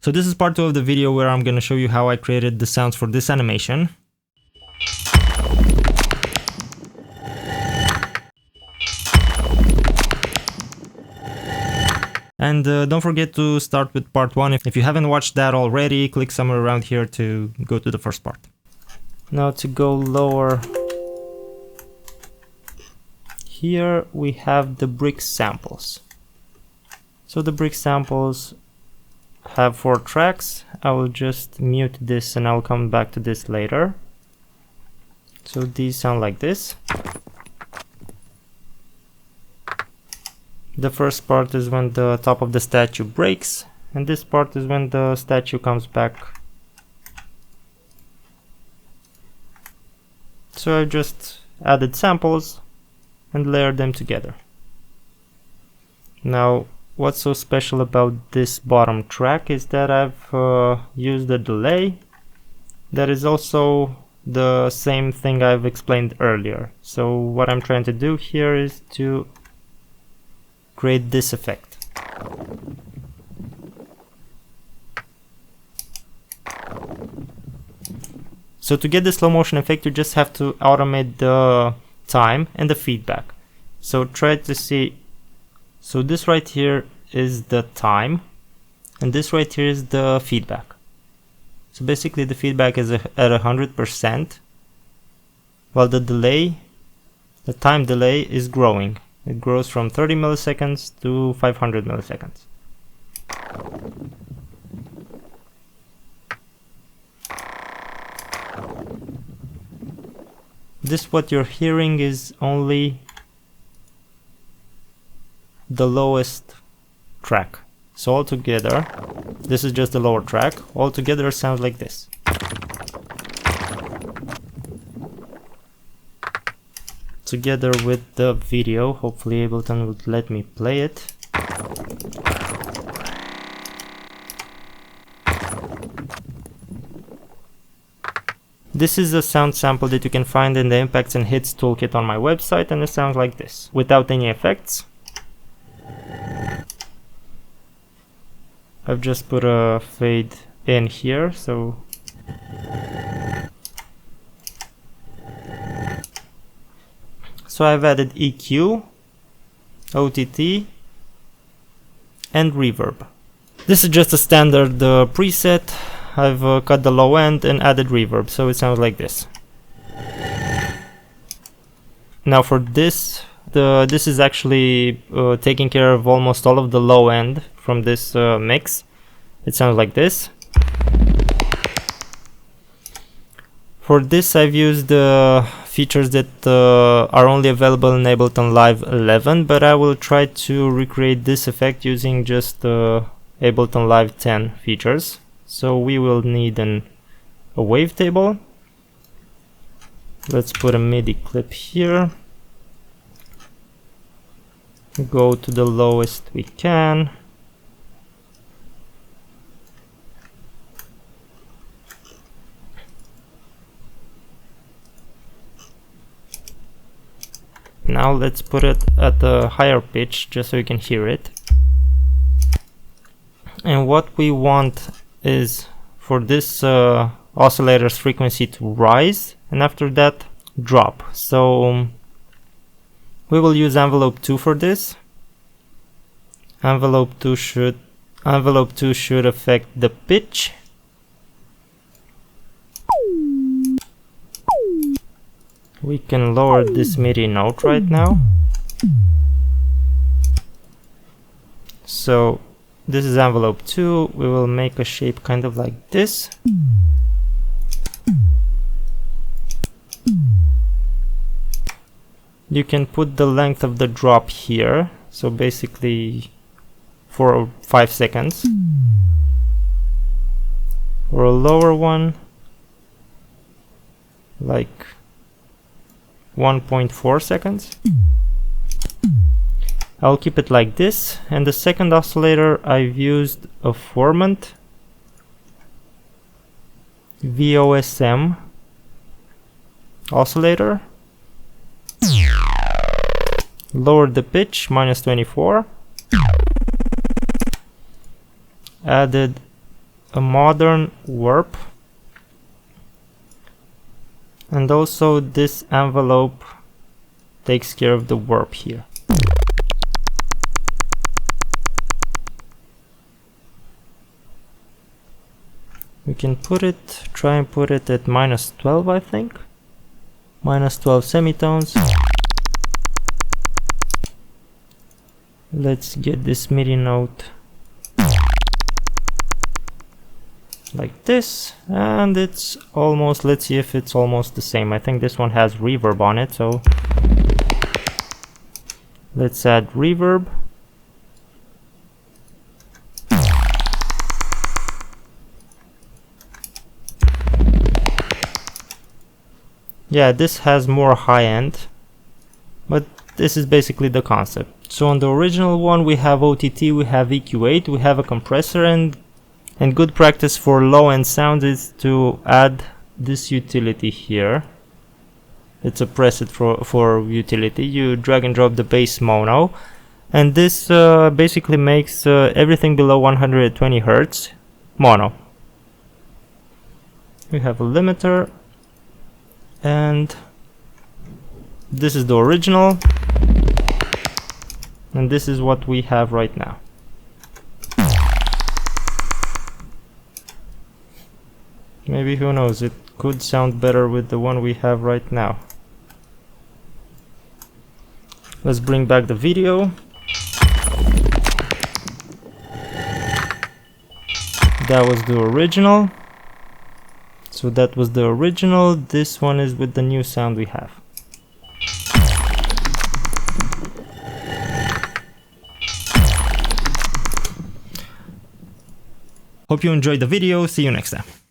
So this is part 2 of the video where I'm going to show you how I created the sounds for this animation. And don't forget to start with part 1. If you haven't watched that already, click somewhere around here to go to the first part. Now to go lower, here we have the brick samples. So the brick samples have 4 tracks. I will just mute this and I'll come back to this later. So these sound like this. The first part is when the top of the statue breaks, and this part is when the statue comes back. So I just added samples and layered them together. Now what's so special about this bottom track is that I've used a delay that is also the same thing I've explained earlier. So what I'm trying to do here is to create this effect. So to get the slow motion effect, you just have to automate the time and the feedback. So try to see, so this right here is the time and this right here is the feedback. So basically the feedback is at 100%, while the delay, the time delay, is growing. It grows from 30 milliseconds to 500 milliseconds. This, what you're hearing, is only the lowest track. So altogether, this is just the lower track. Altogether it sounds like this. Together with the video, hopefully Ableton would let me play it. This is a sound sample that you can find in the Impacts and Hits toolkit on my website, and it sounds like this, without any effects. I've just put a fade in here, so I've added EQ, OTT, and reverb. This is just a standard preset. I've cut the low end and added reverb, so it sounds like this. Now for this, this is actually taking care of almost all of the low end from this mix. It sounds like this. For this I've used features that are only available in Ableton Live 11, but I will try to recreate this effect using just Ableton Live 10 features. So we will need a wavetable. Let's put a MIDI clip here. Go to the lowest we can. Now let's put it at a higher pitch just so you can hear it. And what we want is for this oscillator's frequency to rise and after that drop. So we will use envelope 2 for this. Envelope 2 should affect the pitch. We can lower this MIDI note right now. So this is envelope 2. We will make a shape kind of like this. You can put the length of the drop here, so basically for 5 seconds. For a lower one, like 1.4 seconds. I'll keep it like this, and the second oscillator I've used a Formant VOSM oscillator. Lowered the pitch, -24. Added a modern warp, and also this envelope takes care of the warp here. We can try and put it at -12, I think. -12 semitones. Let's get this MIDI note like this, and it's almost, let's see if it's almost the same. I think this one has reverb on it, so let's add reverb. Yeah, this has more high end, but this is basically the concept. So on the original one we have OTT, we have EQ8, we have a compressor, and good practice for low end sounds is to add this utility here. It's a preset for utility. You drag and drop the bass mono, and this basically makes everything below 120 Hz mono. We have a limiter, and this is the original, and this is what we have right now. Maybe, who knows, it could sound better with the one we have right now. Let's bring back the video. That was the original. So that was the original. This one is with the new sound we have. Hope you enjoyed the video. See you next time.